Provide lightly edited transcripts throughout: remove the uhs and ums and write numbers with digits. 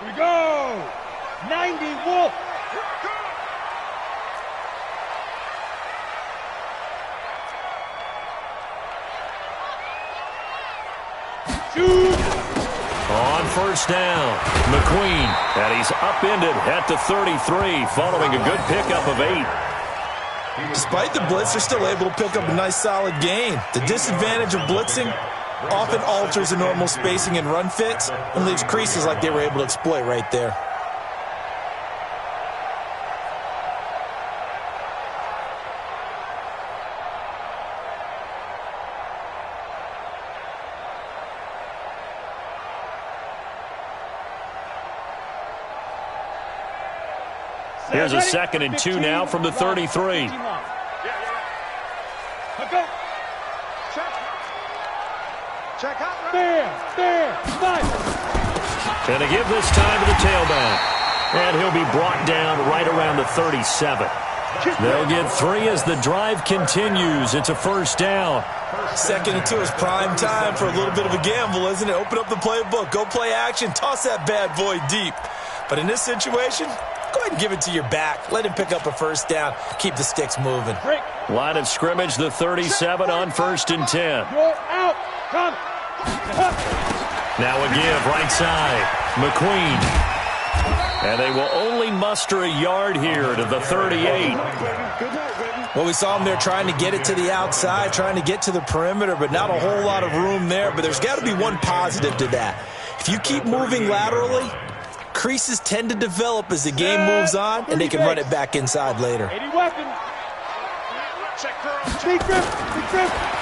Here we go. 90 Wolf. Shoot. On first down, McQueen, and he's upended at the 33 following a good pickup of 8. Despite the blitz, they're still able to pick up a nice solid gain. The disadvantage of blitzing often alters the normal spacing and run fits and leaves creases like they were able to exploit right there. Here's a 2nd and 2 now from the 33. Check out. There. And to give this time to the tailback. And he'll be brought down right around the 37. They'll get 3 as the drive continues. It's a first down. 2nd and 2 is prime time for a little bit of a gamble, isn't it? Open up the playbook, go play action, toss that bad boy deep. But in this situation, go ahead and give it to your back. Let him pick up a first down. Keep the sticks moving. Line of scrimmage, the 37 on 1st and 10. You're out. Come. Now a give, right side. McQueen. And they will only muster a yard here to the 38. Well, we saw him there trying to get it to the outside, trying to get to the perimeter, but not a whole lot of room there. But there's got to be one positive to that. If you keep moving laterally, creases tend to develop as the game moves on, and they can run it back inside later. 80 weapons.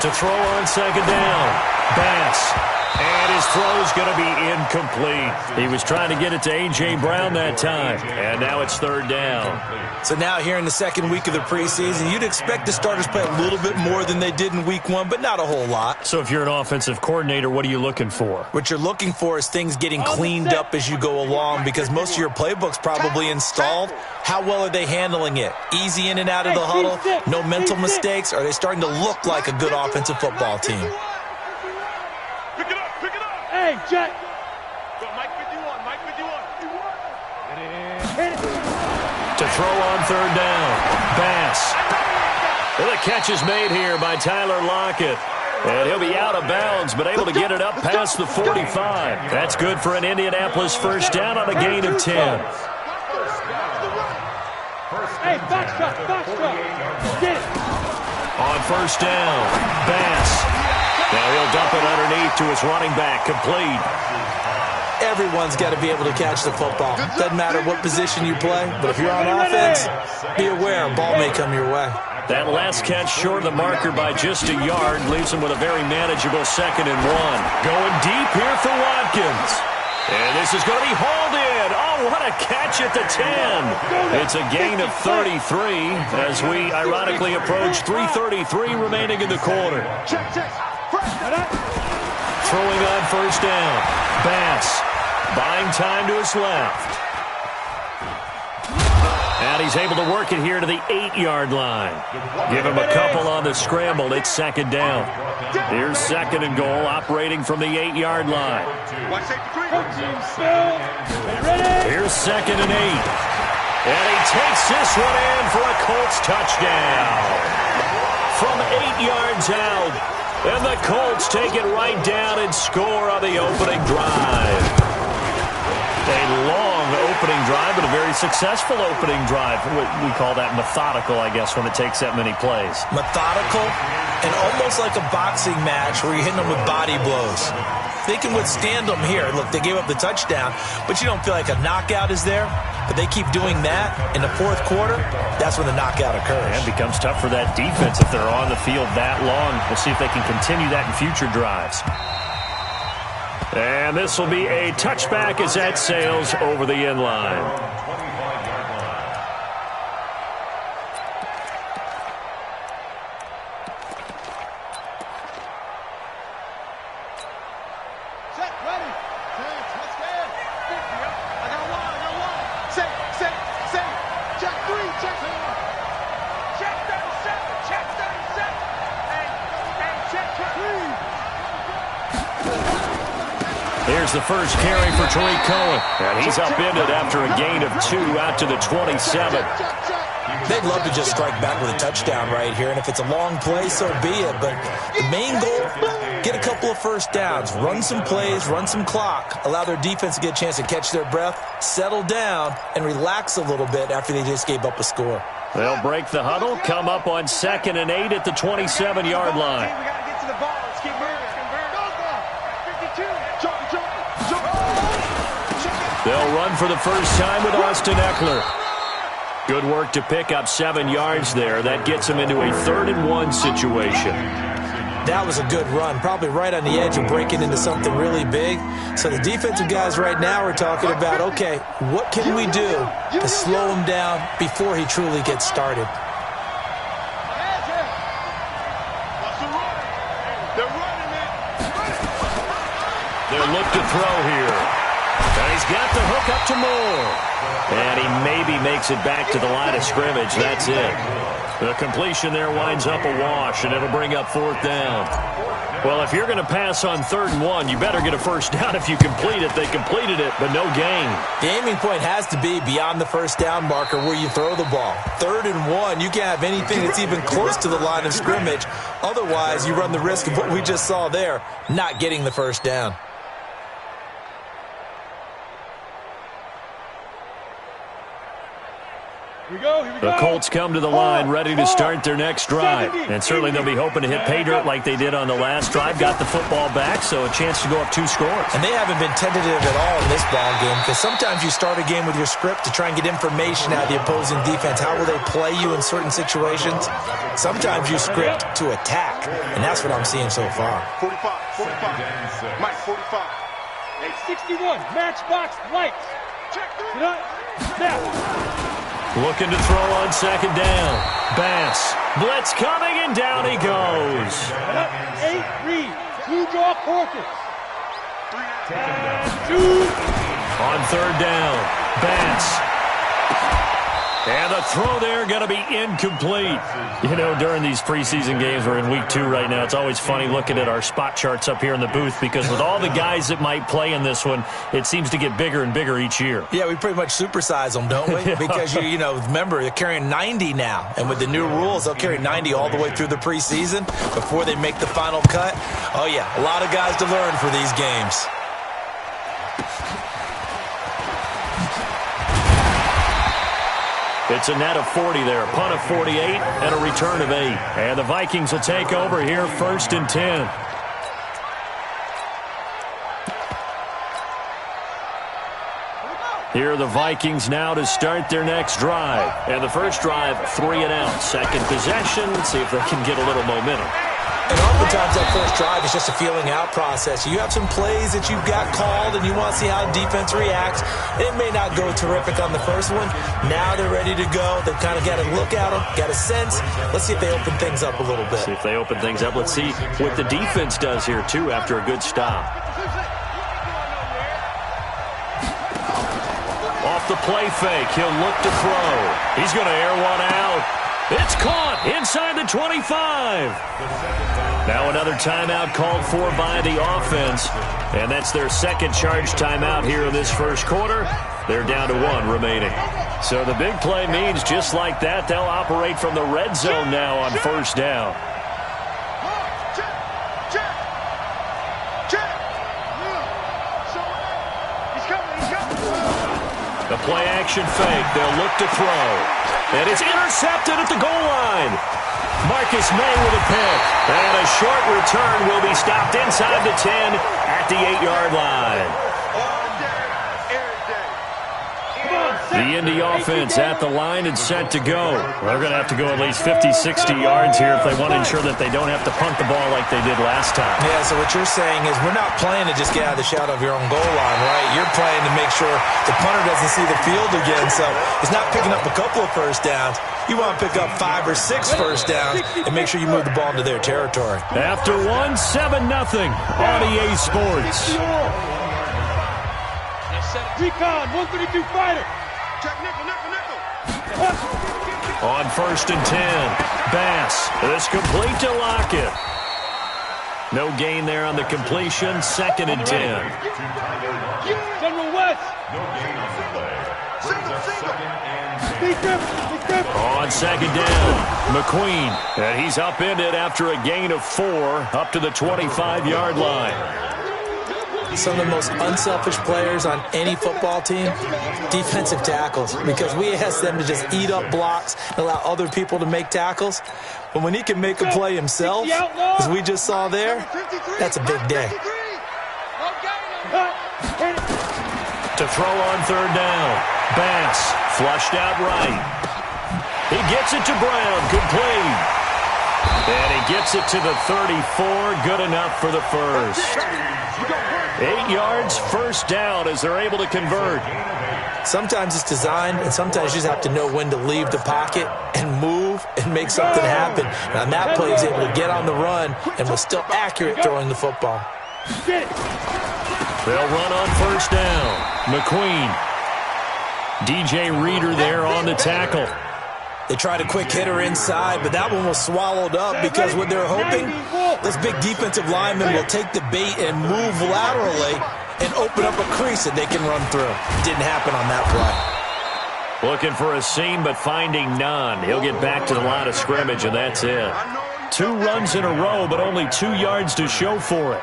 To throw on 2nd down. Bass. And his throw's going to be incomplete. He was trying to get it to A.J. Brown that time. And now it's 3rd down. So now here in the 2nd week of the preseason, you'd expect the starters play a little bit more than they did in week 1, but not a whole lot. So if you're an offensive coordinator, what are you looking for? What you're looking for is things getting cleaned up as you go along, because most of your playbook's probably installed. How well are they handling it? Easy in and out of the huddle? No mental mistakes? Are they starting to look like a good offensive football team? Hey, Jack. To throw on 3rd down. Bass. Well, the catch is made here by Tyler Lockett. And he'll be out of bounds, but able to get it up past the 45. That's good for an Indianapolis first down on a gain of 10. Hey, box truck. Get it. On first down, Bass. Now he'll dump it underneath to his running back, complete. Everyone's got to be able to catch the football. Doesn't matter what position you play, but if you're on offense, be aware a ball may come your way. That last catch short of the marker by just a yard leaves him with a very manageable 2nd and 1. Going deep here for Watkins. And this is going to be hauled in. Oh, what a catch at the 10. It's a gain of 33 as we ironically approach 3:33 remaining in the quarter. Throwing on first down. Bass buying time to his left. And he's able to work it here to the 8-yard line. Give him a couple on the scramble. It's 2nd down. Here's 2nd and goal operating from the 8-yard line. Here's 2nd and 8. And he takes this one in for a Colts touchdown. From 8 yards out. And the Colts take it right down and score on the opening drive. A long opening drive, but a very successful opening drive. We call that methodical, I guess, when it takes that many plays. Methodical and almost like a boxing match where you're hitting them with body blows. They can withstand them here. Look, they gave up the touchdown, but you don't feel like a knockout is there. But they keep doing that in the 4th quarter. That's when the knockout occurs. And it becomes tough for that defense if they're on the field that long. We'll see if they can continue that in future drives. And this will be a touchback as that sails over the end line. Here's the first carry for Tariq Cohen. And he's upended after a gain of 2 out to the 27. They'd love to just strike back with a touchdown right here, and if it's a long play, so be it. But the main goal, get a couple of first downs, run some plays, run some clock, allow their defense to get a chance to catch their breath, settle down, and relax a little bit after they just gave up a score. They'll break the huddle, come up on 2nd and 8 at the 27-yard line. We got to get to the ball. Let's keep moving. They'll run for the first time with Austin Eckler. Good work to pick up 7 yards there. That gets him into a 3rd and 1 situation. That was a good run, probably right on the edge of breaking into something really big. So the defensive guys right now are talking about, okay, what can we do to slow him down before he truly gets started? They'll look to throw here. And he's got the hook up to Moore. And he maybe makes it back to the line of scrimmage. That's it. The completion there winds up a wash, and it'll bring up 4th down. Well, if you're going to pass on 3rd and 1, you better get a first down if you complete it. They completed it, but no gain. The aiming point has to be beyond the first down marker where you throw the ball. 3rd and 1, you can't have anything that's even close to the line of scrimmage. Otherwise, you run the risk of what we just saw there, not getting the first down. The Colts come to the line ready to start their next drive. And certainly they'll be hoping to hit pay dirt like they did on the last drive. Got the football back, so a chance to go up 2 scores. And they haven't been tentative at all in this ball game, because sometimes you start a game with your script to try and get information out of the opposing defense. How will they play you in certain situations? Sometimes you script to attack, and that's what I'm seeing so far. 45. Mike, 45. 61. Matchbox lights. Snap. Looking to throw on 2nd down. Bass. Blitz coming, and down he goes. 8 read. 2 draw Corkins. 2. On 3rd down. Bass. And the throw there going to be incomplete. You know, during these preseason games, we're in week 2 right now. It's always funny looking at our spot charts up here in the booth, because with all the guys that might play in this one, it seems to get bigger and bigger each year. Yeah, we pretty much supersize them, don't we? Because, you know, remember, they're carrying 90 now. And with the new rules, they'll carry 90 all the way through the preseason before they make the final cut. Oh, yeah, a lot of guys to learn for these games. It's a net of 40 there, punt of 48, and a return of 8. And the Vikings will take over here, 1st and 10. Here are the Vikings now to start their next drive. And the first drive, 3 and out. Second possession, let's see if they can get a little momentum. And oftentimes that first drive is just a feeling out process. You have some plays that you've got called and you want to see how defense reacts. It may not go terrific on the first one. Now they're ready to go. They've kind of got to look at them, got a sense. Let's see if they open things up a little bit. See if they open things up. Let's see what the defense does here, too, after a good stop. Off the play fake, he'll look to throw. He's going to air one out. It's caught inside the 25. Now another timeout called for by the offense. And that's their second charge timeout here in this first quarter. They're down to 1 remaining. So the big play means just like that, they'll operate from the red zone now on 1st down. The play action fake, they'll look to throw. And it's intercepted at the goal line. Marcus May with a pick. And a short return will be stopped inside the 10 at the 8-yard line. The Indy offense at the line and set to go. They're going to have to go at least 50, 60 yards here if they want to ensure that they don't have to punt the ball like they did last time. Yeah, so what you're saying is we're not playing to just get out of the shadow of your own goal line, right? You're playing to make sure the punter doesn't see the field again. So it's not picking up a couple of first downs. You want to pick up 5 or 6 first downs and make sure you move the ball into their territory. After 1, 7-0 on EA Sports. Recon, 132 fighter. On 1st and 10, Bass is complete to Lockett. No gain there on the completion. 2nd and 10. General West. On 2nd down, McQueen. And he's upended after a gain of 4 up to the 25-yard line. Some of the most unselfish players on any football team, defensive tackles, because we ask them to just eat up blocks and allow other people to make tackles. But when he can make a play himself, as we just saw there, that's a big day. To throw on 3rd down, Bass flushed out right. He gets it to Brown, complete. And he gets it to the 34, good enough for the first. 8 yards, 1st down as they're able to convert. Sometimes it's designed, and sometimes you just have to know when to leave the pocket and move and make something happen. And on that play, he was able to get on the run and was still accurate throwing the football. They'll run on 1st down. McQueen. DJ Reader there on the tackle. They tried a quick hitter inside, but that one was swallowed up because what they're hoping, this big defensive lineman will take the bait and move laterally and open up a crease that they can run through. Didn't happen on that play. Looking for a seam, but finding none. He'll get back to the line of scrimmage, and that's it. 2 runs in a row, but only 2 yards to show for it.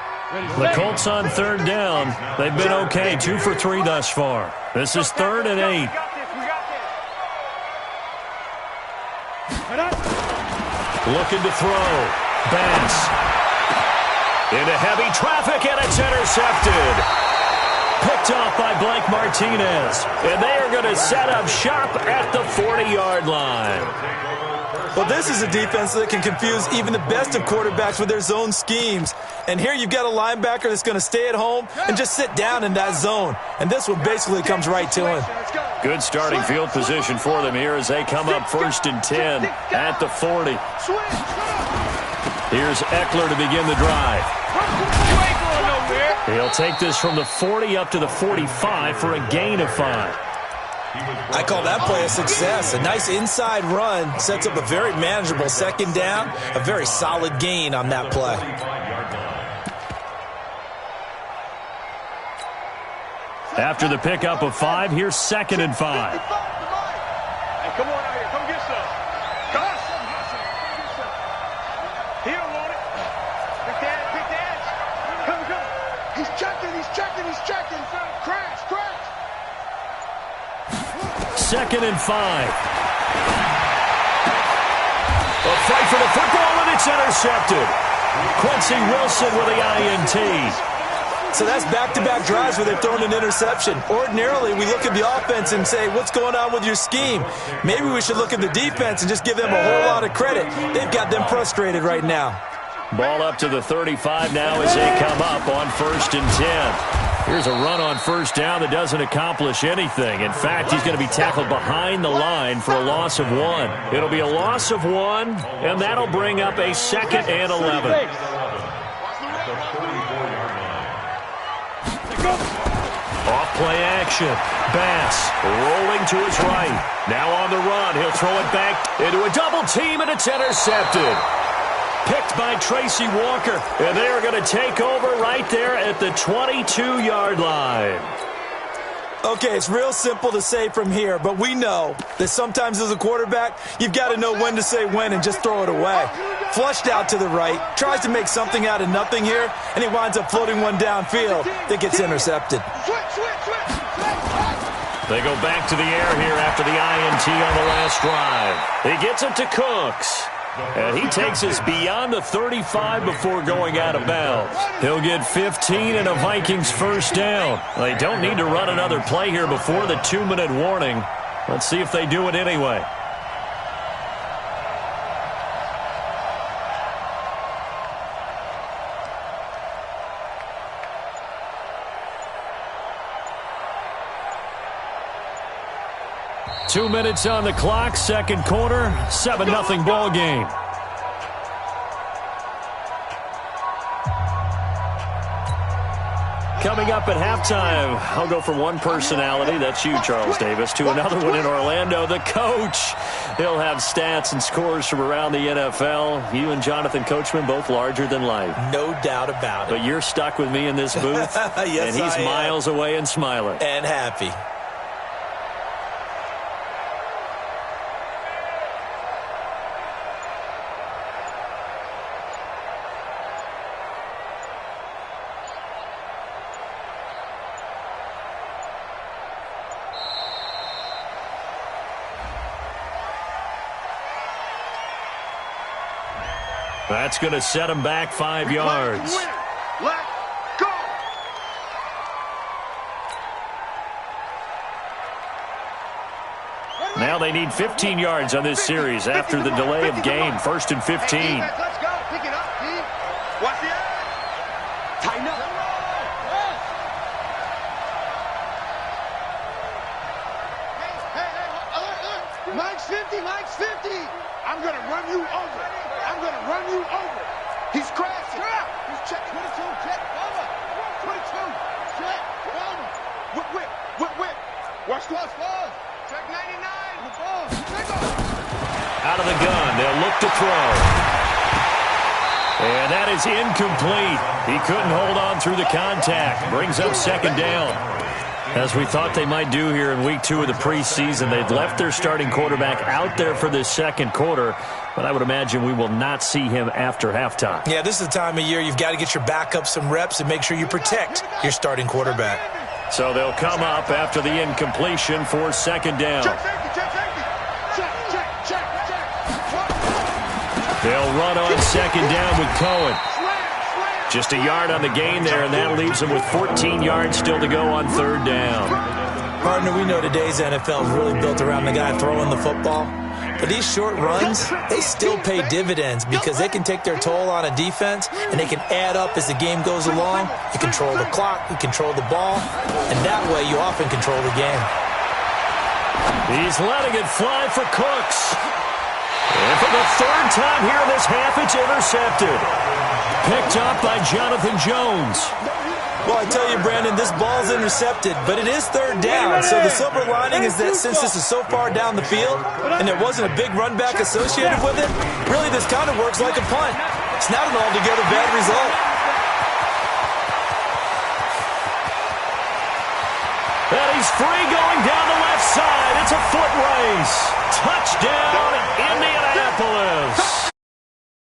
The Colts on 3rd down. They've been okay, 2 for 3 thus far. This is 3rd and 8. Looking to throw. Bass. Into heavy traffic, and it's intercepted. Picked off by Blake Martinez. And they are going to set up shop at the 40-yard line. Well, this is a defense that can confuse even the best of quarterbacks with their zone schemes. And here you've got a linebacker that's going to stay at home and just sit down in that zone. And this one basically comes right to him. Good starting field position for them here as they come up 1st and 10 at the 40. Here's Eckler to begin the drive. He'll take this from the 40 up to the 45 for a gain of 5. I call that play a success. A nice inside run sets up a very manageable 2nd down, a very solid gain on that play. After the pickup of 5, here's 2nd and 5. Hey, come on out here. Come get some. Come on. He don't want it. Big dad. Come. He's checking. Crash. 2nd and 5. A fight for the football, and it's intercepted. Quincy Wilson with the INT. So that's back-to-back drives where they've thrown an interception. Ordinarily, we look at the offense and say, what's going on with your scheme? Maybe we should look at the defense and just give them a whole lot of credit. They've got them frustrated right now. Ball up to the 35 now as they come up on 1st and 10. Here's a run on 1st down that doesn't accomplish anything. In fact, he's going to be tackled behind the line for a loss of 1. It'll be a loss of 1, and that'll bring up a 2nd and 11. Off play action. Bass rolling to his right. Now on the run. He'll throw it back into a double team, and it's intercepted. Picked by Tracy Walker. And they are going to take over right there at the 22-yard line. Okay, it's real simple to say from here, but we know that sometimes as a quarterback, you've got to know when to say when and just throw it away. Flushed out to the right, tries to make something out of nothing here, and he winds up floating one downfield that gets intercepted. They go back to the air here after the INT on the last drive. He gets it to Cooks. And he takes us beyond the 35 before going out of bounds. He'll get 15 and a Vikings 1st down. They don't need to run another play here before the 2-minute warning. Let's see if they do it anyway. Two minutes on the clock, 2nd quarter, 7-0 ball game. Coming up at halftime, I'll go from one personality, that's you, Charles Davis, to another one in Orlando, the coach. He'll have stats and scores from around the NFL. You and Jonathan Coachman, both larger than life. No doubt about it. But you're stuck with me in this booth, yes, and he's miles away and smiling. And happy. That's going to set him back 5 yards. Let's go. Now they need 15 yards on this series after the delay of game. 1st and 15. Hey, let's go. Pick it up, D. Watch the edge. Tighten up. Hey, Mike's 50, Mike's 50. I'm going to run you over. I'm going to run you over. He's crashing. He's check 22, check, cover. 22, check, cover. Whip. Watch close. Check 99. Out of the gun, they'll look to throw. And that is incomplete. He couldn't hold on through the contact. Brings up 2nd down. As we thought they might do here in week 2 of the preseason, they've left their starting quarterback out there for this 2nd quarter, but I would imagine we will not see him after halftime. Yeah, this is the time of year you've got to get your backup some reps and make sure you protect your starting quarterback. So they'll come up after the incompletion for 2nd down. They'll run on 2nd down with Cohen. Just a yard on the gain there, and that leaves them with 14 yards still to go on 3rd down. Partner, we know today's NFL is really built around the guy throwing the football. But these short runs, they still pay dividends because they can take their toll on a defense, and they can add up as the game goes along. You control the clock, you control the ball, and that way you often control the game. He's letting it fly for Cooks. And for the 3rd time here in this half, it's intercepted. Picked up by Jonathan Jones. Well, I tell you, Brandon, this ball's intercepted, but it is 3rd down. So the silver lining is that since this is so far down the field and there wasn't a big run back associated with it, really this kind of works like a punt. It's not an altogether bad result. And he's free going down the left side. It's a foot race. Touchdown, Indianapolis.